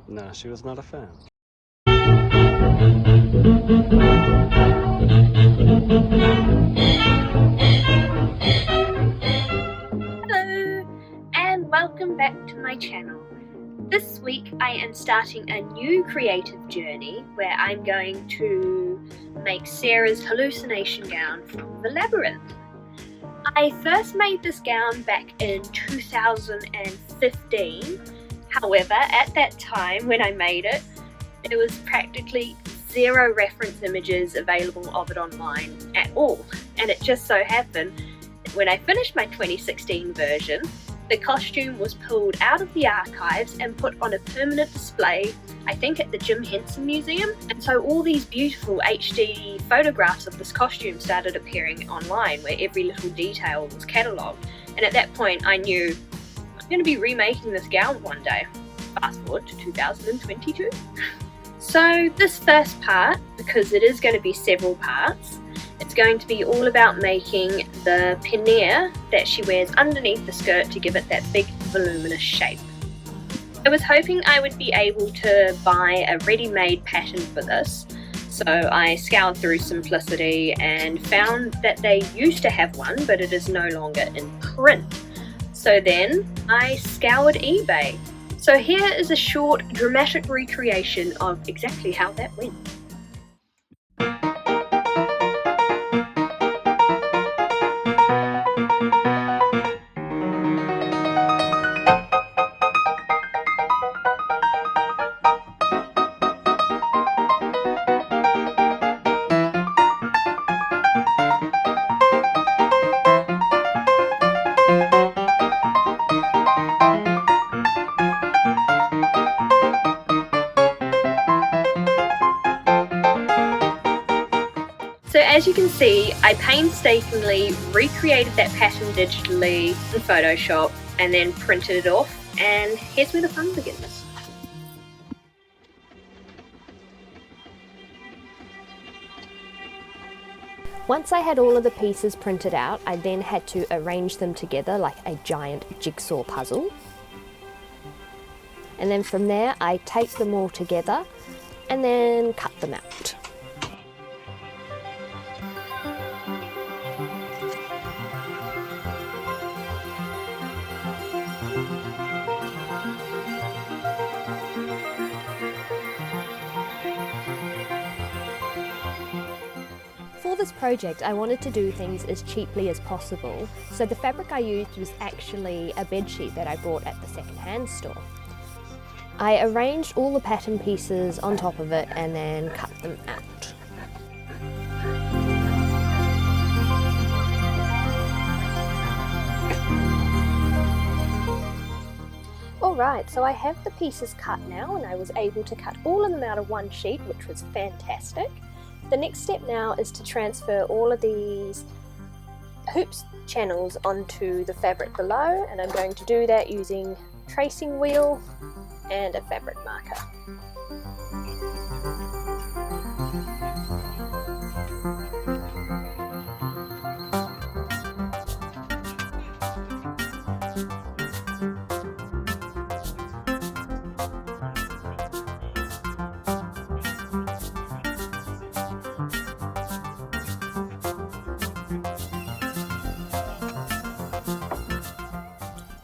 No, she was not a fan. Hello, and welcome back to my channel. This week I am starting a new creative journey where I'm going to make Sarah's hallucination gown from the Labyrinth. I first made this gown back in 2015. However, at that time when I made it, there was practically zero reference images available of it online at all. And it just so happened that when I finished my 2016 version, the costume was pulled out of the archives and put on a permanent display, I think at the Jim Henson Museum. And so all these beautiful HD photographs of this costume started appearing online where every little detail was catalogued. And at that point I knew I'm going to be remaking this gown one day. Fast forward to 2022. So this first part, because it is going to be several parts, it's going to be all about making the pannier that she wears underneath the skirt to give it that big voluminous shape. I was hoping I would be able to buy a ready-made pattern for this, so I scoured through Simplicity and found that they used to have one, but it is no longer in print. So then I scoured eBay. So here is a short dramatic recreation of exactly how that went. So as you can see, I painstakingly recreated that pattern digitally in Photoshop and then printed it off, and here's where the fun begins. Once I had all of the pieces printed out, I then had to arrange them together like a giant jigsaw puzzle. And then from there, I taped them all together and then cut them out. For this project, I wanted to do things as cheaply as possible, so the fabric I used was actually a bedsheet that I bought at the second-hand store. I arranged all the pattern pieces on top of it and then cut them out. Alright, so I have the pieces cut now, and I was able to cut all of them out of one sheet, which was fantastic. The next step now is to transfer all of these hoops channels onto the fabric below, and I'm going to do that using a tracing wheel and a fabric marker.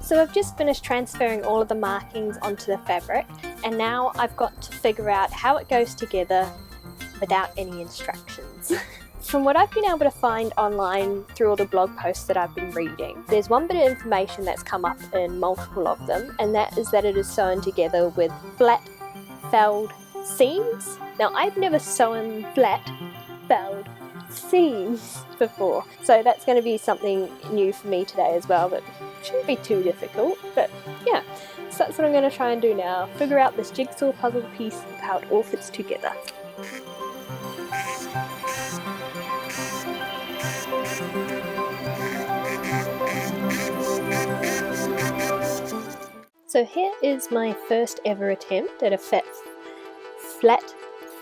So I've just finished transferring all of the markings onto the fabric, and now I've got to figure out how it goes together without any instructions. From what I've been able to find online through all the blog posts that I've been reading, there's one bit of information that's come up in multiple of them, and that is that it is sewn together with flat felled seams. Now I've never sewn flat felled seams before, so that's going to be something new for me today as well, but shouldn't be too difficult. But yeah, so that's what I'm going to try and do now, figure out this jigsaw puzzle piece and how it all fits together. So here is my first ever attempt at a flat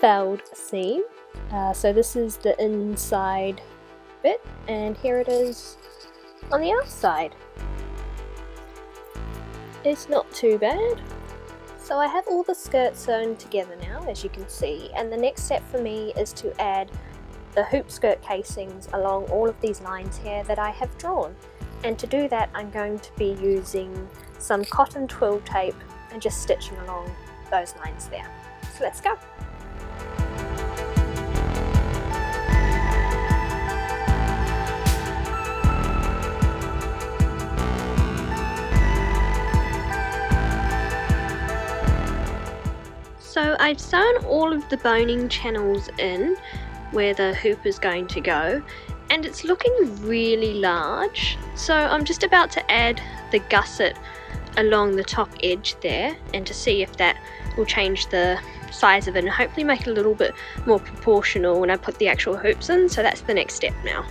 felled seam. So this is the inside bit, and here it is on the outside. It's not too bad. So I have all the skirts sewn together now, as you can see, and the next step for me is to add the hoop skirt casings along all of these lines here that I have drawn. And to do that, I'm going to be using some cotton twill tape and just stitching along those lines there. So let's go. So I've sewn all of the boning channels in where the hoop is going to go, and it's looking really large. So I'm just about to add the gusset along the top edge there, and to see if that will change the size of it and hopefully make it a little bit more proportional when I put the actual hoops in. So that's the next step now.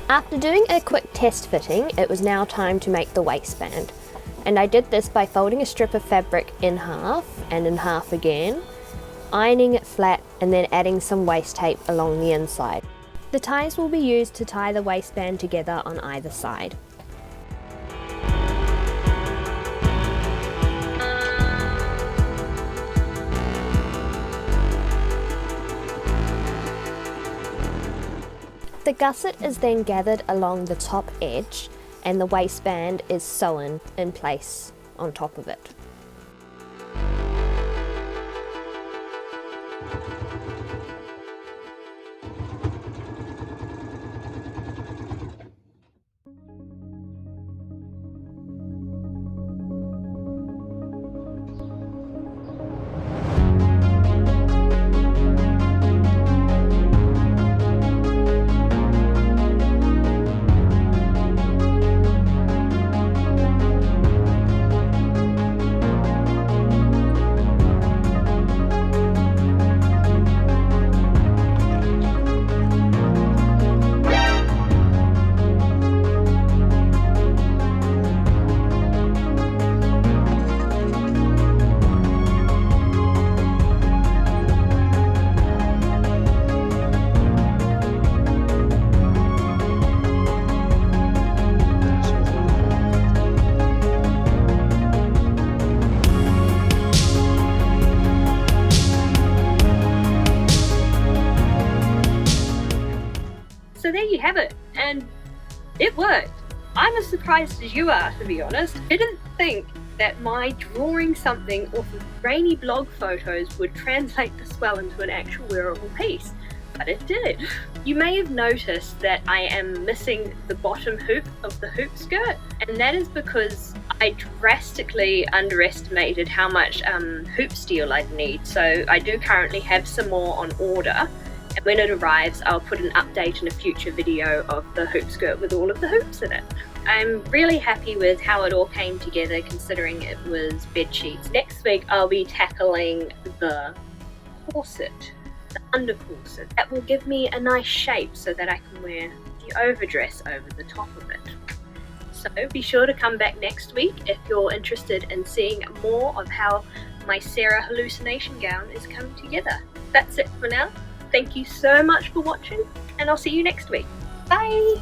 After doing a quick test fitting, it was now time to make the waistband. And I did this by folding a strip of fabric in half and in half again, ironing it flat and then adding some waist tape along the inside. The ties will be used to tie the waistband together on either side. The gusset is then gathered along the top edge and the waistband is sewn in place on top of it. So there you have it, and it worked. I'm as surprised as you are, to be honest. I didn't think that my drawing something off of grainy blog photos would translate this well into an actual wearable piece, but it did. You may have noticed that I am missing the bottom hoop of the hoop skirt, and that is because I drastically underestimated how much hoop steel I'd need. So I do currently have some more on order, and when it arrives I'll put an update in a future video of the hoop skirt with all of the hoops in it. I'm really happy with how it all came together, considering it was bed sheets. Next week I'll be tackling the corset, the under corset. That will give me a nice shape so that I can wear the overdress over the top of it. So be sure to come back next week if you're interested in seeing more of how my Sarah Hallucination gown is coming together. That's it for now. Thank you so much for watching, and I'll see you next week. Bye!